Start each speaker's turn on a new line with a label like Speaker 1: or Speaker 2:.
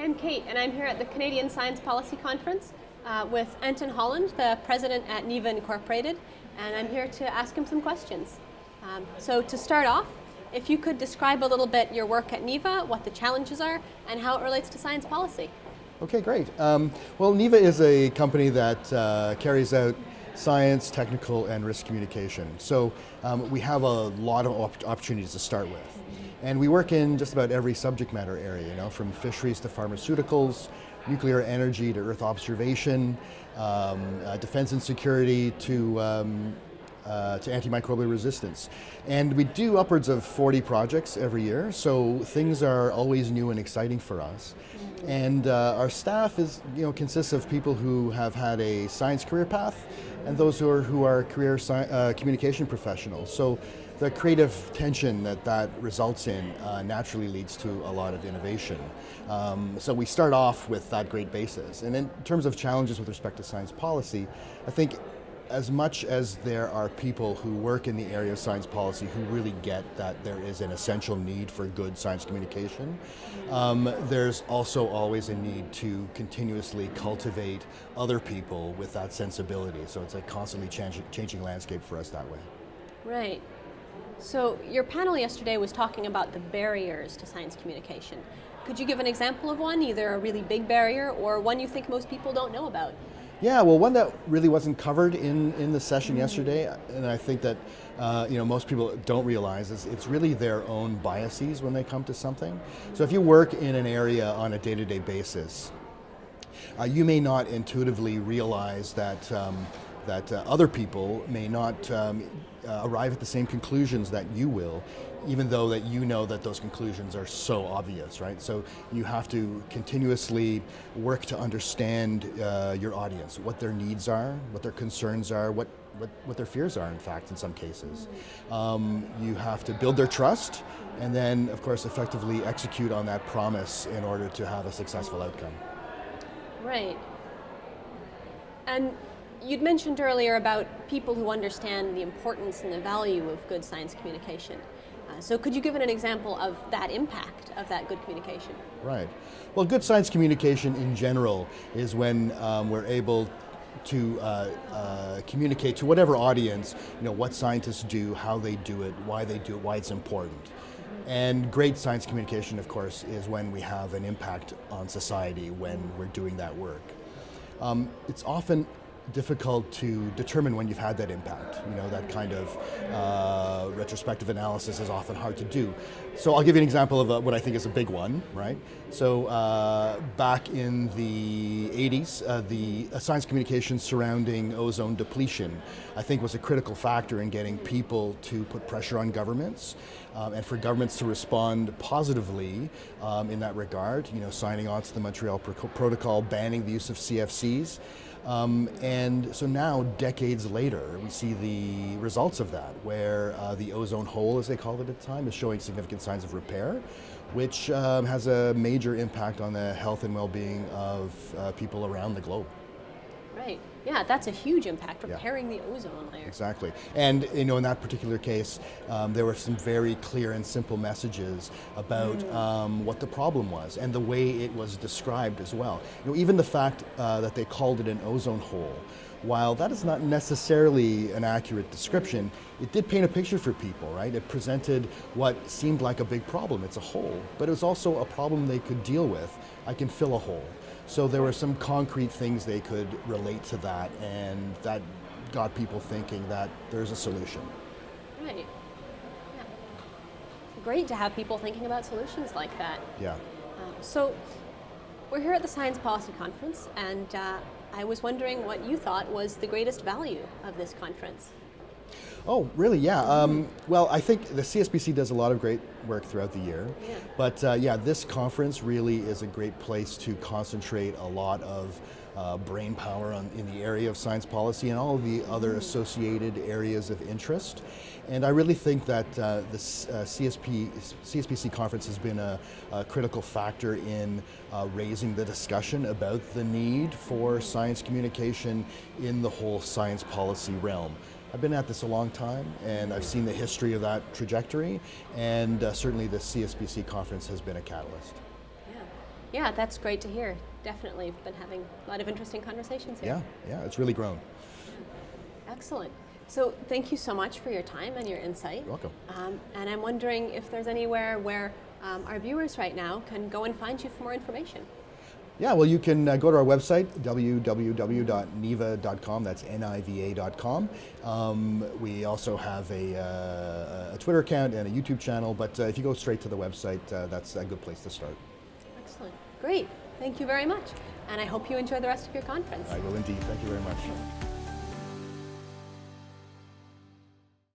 Speaker 1: I'm Kate, and I'm here at the Canadian Science Policy Conference with Anton, Holland, the president at NIVA Incorporated, and I'm here to ask him some questions. So to start off, if you could describe a little bit your work at NIVA, what the challenges are, and how it relates to science policy.
Speaker 2: Okay, great. Well, NIVA is a company that carries out science, technical, and risk communication. So we have a lot of opportunities to start with. And we work in just about every subject matter area, from fisheries to pharmaceuticals, nuclear energy to Earth observation, defense and security to antimicrobial resistance. And we do upwards of 40 projects every year, so things are always new and exciting for us. And our staff consists of people who have had a science career path and those who are career communication professionals. So the creative tension that results in naturally leads to a lot of innovation. So we start off with that great basis. And in terms of challenges with respect to science policy, I think as much as there are people who work in the area of science policy who really get that there is an essential need for good science communication, there's also always a need to continuously cultivate other people with that sensibility. So it's a constantly changing landscape for us that way.
Speaker 1: Right. So your panel yesterday was talking about the barriers to science communication. Could you give an example of one, either a really big barrier or one you think most people don't know about?
Speaker 2: Yeah, well, one that really wasn't covered in the session yesterday, and I think that most people don't realize, is it's really their own biases when they come to something. So if you work in an area on a day-to-day basis, you may not intuitively realize that other people may not arrive at the same conclusions that you will, even though that you know that those conclusions are so obvious, right? So you have to continuously work to understand your audience, what their needs are, what their concerns are, what their fears are, in fact, in some cases. You have to build their trust, and then, of course, effectively execute on that promise in order to have a successful outcome.
Speaker 1: Right. And you'd mentioned earlier about people who understand the importance and the value of good science communication. So could you give an example of that impact of that good communication?
Speaker 2: Right. Well, good science communication in general is when we're able to communicate to whatever audience, what scientists do, how they do it, why it's important. And great science communication, of course, is when we have an impact on society when we're doing that work. It's often difficult to determine when you've had that impact. That kind of retrospective analysis is often hard to do. So I'll give you an example of what I think is a big one, right? So back in the 80s, the science communication surrounding ozone depletion, I think, was a critical factor in getting people to put pressure on governments and for governments to respond positively in that regard, signing on to the Montreal Protocol, banning the use of CFCs. And so now, decades later, we see the results of that, where the ozone hole, as they called it at the time, is showing significant signs of repair, which has a major impact on the health and well-being of people around the globe.
Speaker 1: Right. Yeah, that's a huge impact, repairing the ozone layer.
Speaker 2: Exactly. And in that particular case, there were some very clear and simple messages about what the problem was and the way it was described as well. Even the fact that they called it an ozone hole, while that is not necessarily an accurate description, it did paint a picture for people, right? It presented what seemed like a big problem. It's a hole, but it was also a problem they could deal with. I can fill a hole. So there were some concrete things they could relate to that, and that got people thinking that there's a solution.
Speaker 1: Right. Yeah. Great to have people thinking about solutions like that.
Speaker 2: Yeah.
Speaker 1: So we're here at the Science Policy Conference, and I was wondering what you thought was the greatest value of this conference.
Speaker 2: Oh, really? Yeah. Well, I think the CSPC does a lot of great work throughout the year.
Speaker 1: Yeah.
Speaker 2: But this conference really is a great place to concentrate a lot of brain power in the area of science policy and all of the other associated areas of interest. And I really think that this CSPC conference has been a critical factor in raising the discussion about the need for science communication in the whole science policy realm. I've been at this a long time, and I've seen the history of that trajectory, and certainly the CSPC conference has been a catalyst.
Speaker 1: Yeah. Yeah, that's great to hear. Definitely been having a lot of interesting conversations here.
Speaker 2: Yeah, it's really grown.
Speaker 1: Excellent. So thank you so much for your time and your insight.
Speaker 2: You're welcome.
Speaker 1: And I'm wondering if there's anywhere where our viewers right now can go and find you for more information.
Speaker 2: Yeah, well, you can go to our website, www.niva.com. That's niva.com. We also have a Twitter account and a YouTube channel, but if you go straight to the website, that's a good place to start.
Speaker 1: Excellent. Great. Thank you very much. And I hope you enjoy the rest of your conference.
Speaker 2: I will indeed. Thank you very much.